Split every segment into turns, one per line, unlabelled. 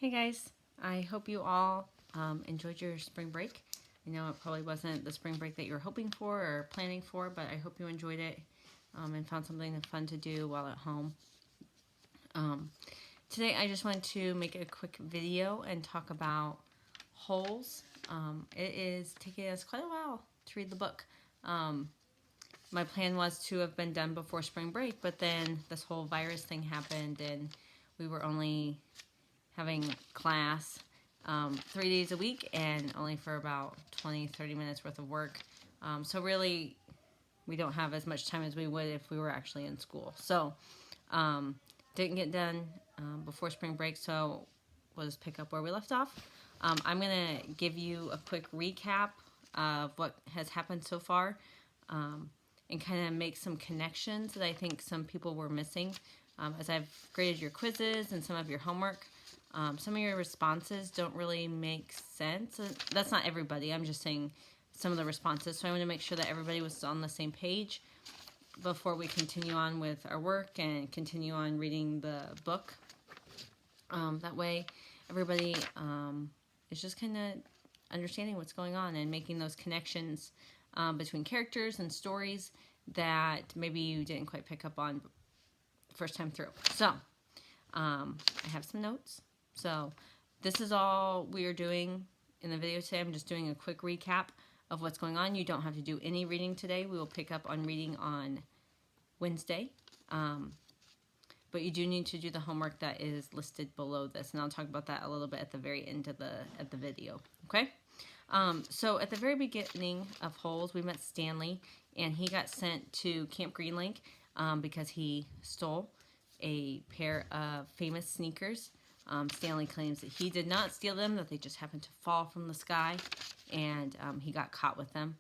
Hey guys, I hope you all enjoyed your spring break. I know it probably wasn't the spring break that you were hoping for or planning for, but I hope you enjoyed it and found something fun to do while at home. Today I just wanted to make a quick video and talk about Holes. It is taking us quite a while to read the book. My plan was to have been done before spring break, but then this whole virus thing happened and we were only having class 3 days a week and only for about 20-30 minutes worth of work. So really, we don't have as much time as we would if we were actually in school. So didn't get done before spring break, so we'll just pick up where we left off. I'm going to give you a quick recap of what has happened so far and kind of make some connections that I think some people were missing. As I've graded your quizzes and some of your homework, some of your responses don't really make sense. That's not everybody. I'm just saying some of the responses. So I want to make sure that everybody was on the same page before we continue on with our work and continue on reading the book. That way everybody is just kind of understanding what's going on and making those connections between characters and stories that maybe you didn't quite pick up on first time through. So I have some notes. So this is all we are doing in the video today. I'm just doing a quick recap of what's going on. You don't have to do any reading today. We will pick up on reading on Wednesday. But you do need to do the homework that is listed below this, and I'll talk about that a little bit at the very end of the video. Okay? So at the very beginning of Holes, we met Stanley, and he got sent to Camp Green Lake because he stole a pair of famous sneakers. Stanley claims that he did not steal them, that they just happened to fall from the sky, and he got caught with them.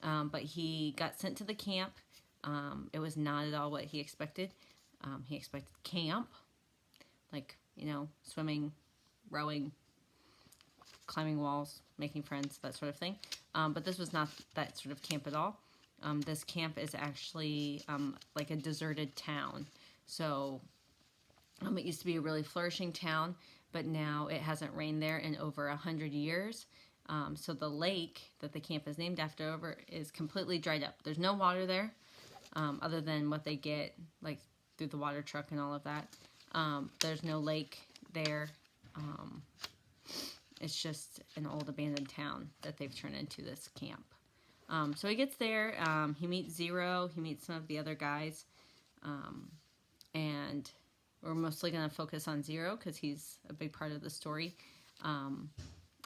But he got sent to the camp. It was not at all what he expected. He expected camp, like, you know, swimming, rowing, climbing walls, making friends, that sort of thing. But this was not that sort of camp at all. This camp is actually like a deserted town. So it used to be a really flourishing town, but now it hasn't rained there in over 100 years. So the lake that the camp is named after is completely dried up. There's no water there other than what they get like through the water truck and all of that. There's no lake there. It's just an old abandoned town that they've turned into this camp. So he gets there. He meets Zero. He meets some of the other guys. And we're mostly going to focus on Zero because he's a big part of the story.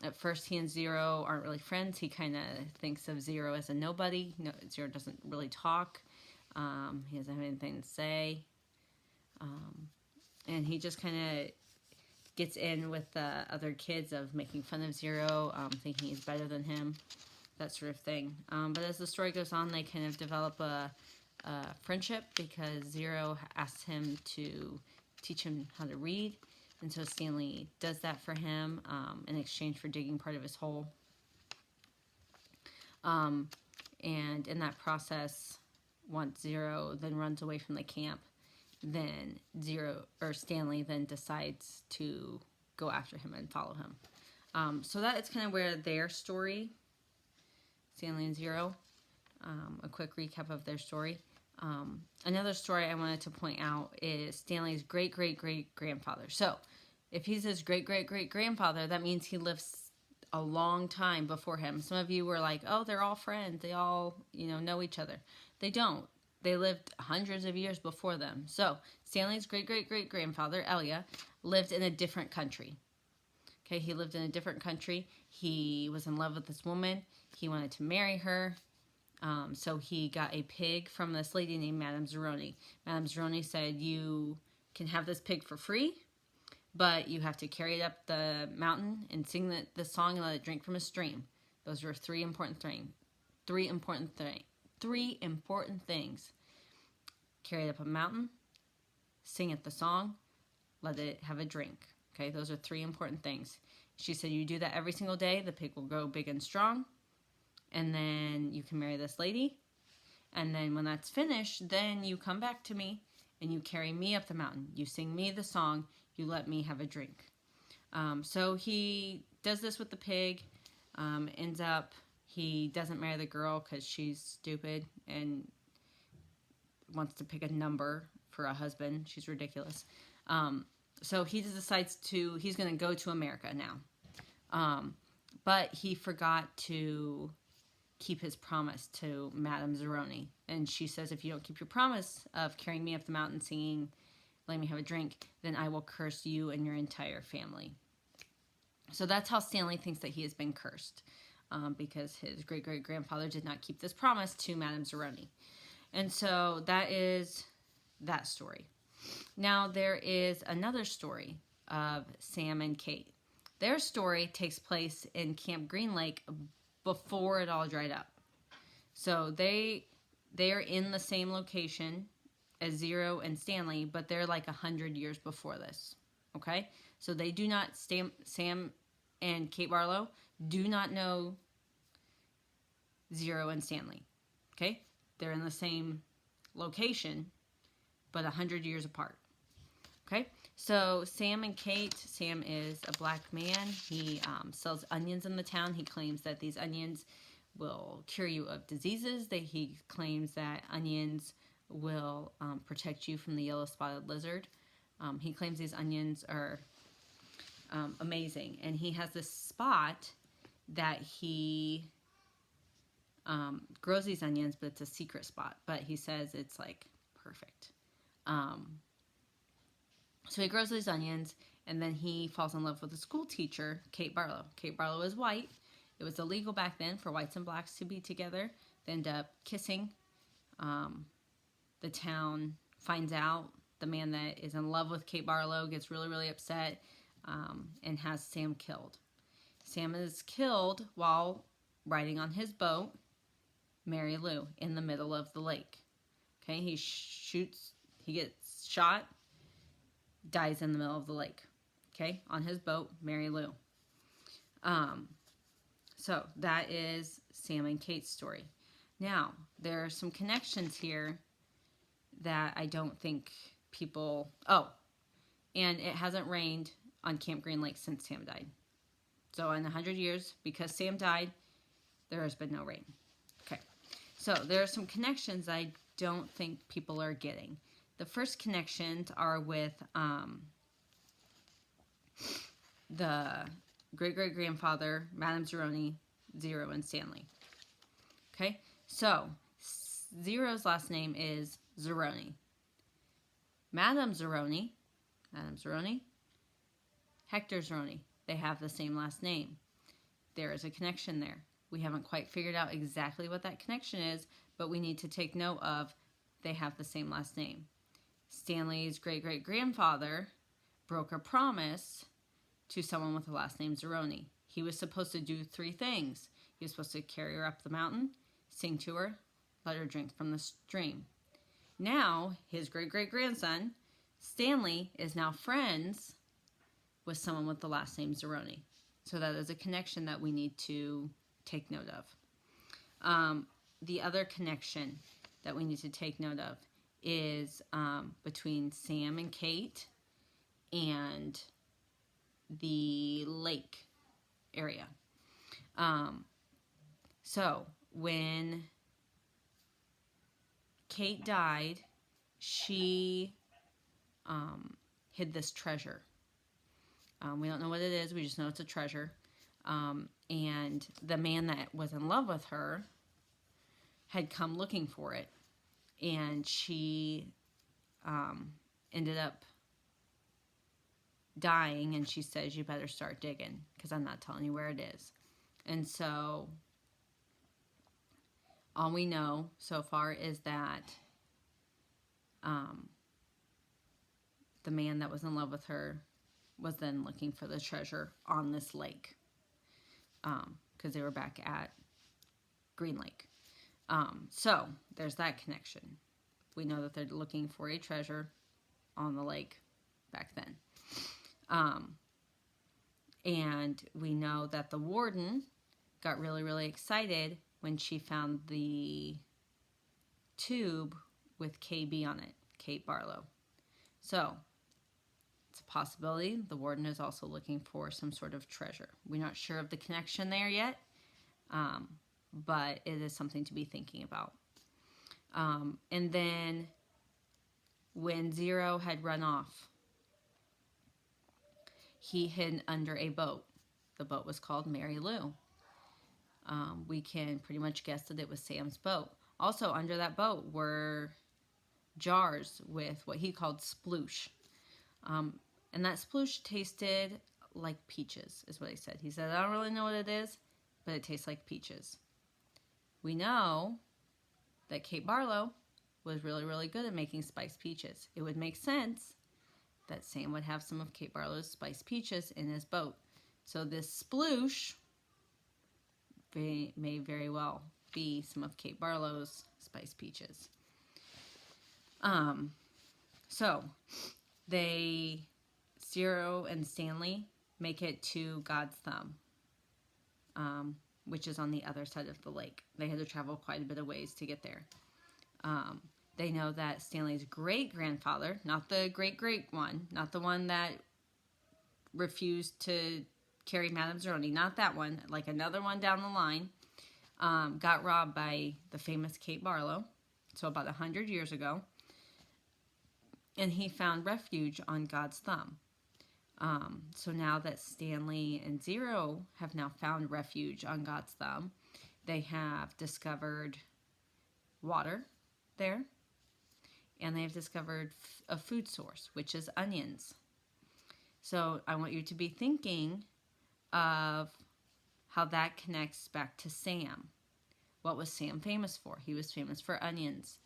At first, he and Zero aren't really friends. He kind of thinks of Zero as a nobody. No, Zero doesn't really talk. He doesn't have anything to say. And he just kind of gets in with the other kids of making fun of Zero, thinking he's better than him, that sort of thing. But as the story goes on, they kind of develop a friendship because Zero asks him to teach him how to read, and so Stanley does that for him in exchange for digging part of his hole. And in that process, once Zero then runs away from the camp, then Stanley then decides to go after him and follow him. So that is kind of where their story, Stanley and Zero, a quick recap of their story. Another story I wanted to point out is Stanley's great-great-great-grandfather. So if he's his great-great-great-grandfather, that means he lives a long time before him. Some of you were like, oh, they're all friends. They all, know each other. They don't. They lived hundreds of years before them. So Stanley's great-great-great-grandfather, Elia, lived in a different country. Okay, he lived in a different country. He was in love with this woman. He wanted to marry her. So he got a pig from this lady named Madame Zeroni. Madame Zeroni said, you can have this pig for free, but you have to carry it up the mountain and sing the song and let it drink from a stream. Those were three important things. Three important things. Carry it up a mountain, sing it the song, let it have a drink. Okay, those are three important things. She said, you do that every single day, the pig will grow big and strong, and then you can marry this lady, and then when that's finished, then you come back to me, and you carry me up the mountain. You sing me the song, you let me have a drink. So he does this with the pig. Ends up, he doesn't marry the girl because she's stupid and wants to pick a number for a husband. She's ridiculous. So he decides he's going to go to America now. But he forgot to keep his promise to Madame Zeroni. And she says, if you don't keep your promise of carrying me up the mountain singing, let me have a drink, then I will curse you and your entire family. So that's how Stanley thinks that he has been cursed, because his great-great-grandfather did not keep this promise to Madame Zeroni. And so that is that story. Now there is another story of Sam and Kate. Their story takes place in Camp Green Lake before it all dried up. So they are in the same location as Zero and Stanley, but they're like 100 years before this. Okay? So they do not, Sam and Kate Barlow do not know Zero and Stanley. Okay? They're in the same location, but 100 years apart. Okay? So Sam and Kate, Sam is a black man. He sells onions in the town. He claims that these onions will cure you of diseases. He claims that onions will protect you from the yellow spotted lizard. He claims these onions are amazing. And he has this spot that he grows these onions, but it's a secret spot. But he says it's like perfect. So he grows these onions, and then he falls in love with a school teacher, Kate Barlow. Kate Barlow is white. It was illegal back then for whites and blacks to be together. They end up kissing. The town finds out. The man that is in love with Kate Barlow gets really, really upset and has Sam killed. Sam is killed while riding on his boat, Mary Lou, in the middle of the lake. Okay, he gets shot, dies in the middle of the lake. Okay, on his boat, Mary Lou. So that is Sam and Kate's story. Now, there are some connections here that I don't think people... Oh, and it hasn't rained on Camp Green Lake since Sam died. So in 100 years, because Sam died, there has been no rain. Okay, so there are some connections I don't think people are getting. The first connections are with the great-great-grandfather, Madame Zeroni, Zero, and Stanley. Okay, so Zero's last name is Zeroni. Madame Zeroni, Hector Zeroni, they have the same last name. There is a connection there. We haven't quite figured out exactly what that connection is, but we need to take note of they have the same last name. Stanley's great-great-grandfather broke a promise to someone with the last name Zeroni. He was supposed to do 3 things. He was supposed to carry her up the mountain, sing to her, let her drink from the stream. Now, his great-great-grandson, Stanley, is now friends with someone with the last name Zeroni. So that is a connection that we need to take note of. The other connection that we need to take note of is between Sam and Kate and the lake area. So when Kate died, she hid this treasure. We don't know what it is. We just know it's a treasure. And the man that was in love with her had come looking for it. And she ended up dying. And she says, you better start digging because I'm not telling you where it is. And so all we know so far is that the man that was in love with her was then looking for the treasure on this lake because they were back at Green Lake. So there's that connection. We know that they're looking for a treasure on the lake back then. And we know that the warden got really, really excited when she found the tube with KB on it, Kate Barlow. So It's a possibility. The warden is also looking for some sort of treasure. We're not sure of the connection there yet, but it is something to be thinking about. And then when Zero had run off, he hid under a boat. The boat was called Mary Lou. We can pretty much guess that it was Sam's boat. Also, under that boat were jars with what he called sploosh. And that sploosh tasted like peaches, is what he said. He said, I don't really know what it is, but it tastes like peaches. We know that Kate Barlow was really, really good at making spiced peaches. It would make sense that Sam would have some of Kate Barlow's spiced peaches in his boat. So this sploosh may very well be some of Kate Barlow's spiced peaches. So Zero and Stanley make it to God's Thumb, which is on the other side of the lake. They had to travel quite a bit of ways to get there. They know that Stanley's great-grandfather, not the great-great one, not the one that refused to carry Madame Zeroni, not that one, like another one down the line, got robbed by the famous Kate Barlow, so about 100 years ago, and he found refuge on God's Thumb. So now that Stanley and Zero have now found refuge on God's Thumb, they have discovered water there, and they've discovered a food source, which is onions. So I want you to be thinking of how that connects back to Sam. What was Sam famous for? He was famous for onions.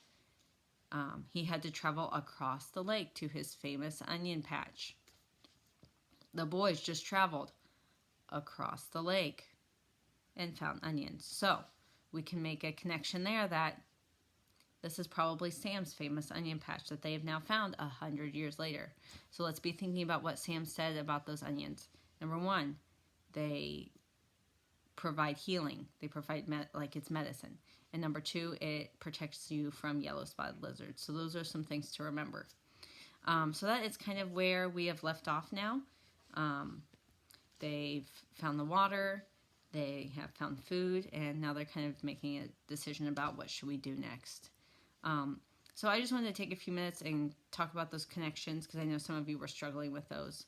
He had to travel across the lake to his famous onion patch. The boys just traveled across the lake and found onions. So we can make a connection there that this is probably Sam's famous onion patch that they have now found 100 years later. So let's be thinking about what Sam said about those onions. Number one, they provide healing. They provide it's medicine. And number two, it protects you from yellow spotted lizards. So those are some things to remember. So that is kind of where we have left off now. They've found the water, they have found food, and now they're kind of making a decision about what should we do next. So I just wanted to take a few minutes and talk about those connections because I know some of you were struggling with those.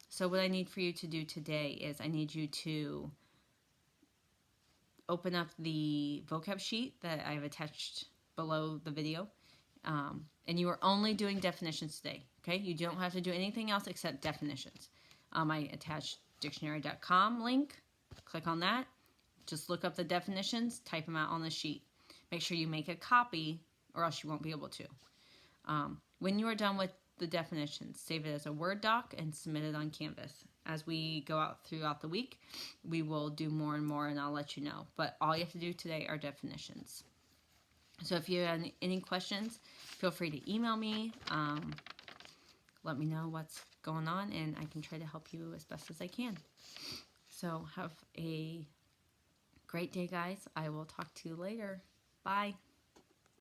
So what I need for you to do today is I need you to open up the vocab sheet that I've attached below the video. And you are only doing definitions today, okay? You don't have to do anything else except definitions. I attached dictionary.com link. Click on that. Just look up the definitions, type them out on the sheet. Make sure you make a copy or else you won't be able to. When you are done with the definitions, save it as a Word doc and submit it on Canvas. As we go out throughout the week, we will do more and more, and I'll let you know. But all you have to do today are definitions. So if you have any questions, feel free to email me. Let me know what's going on, and I can try to help you as best as I can. So have a great day, guys. I will talk to you later. Bye.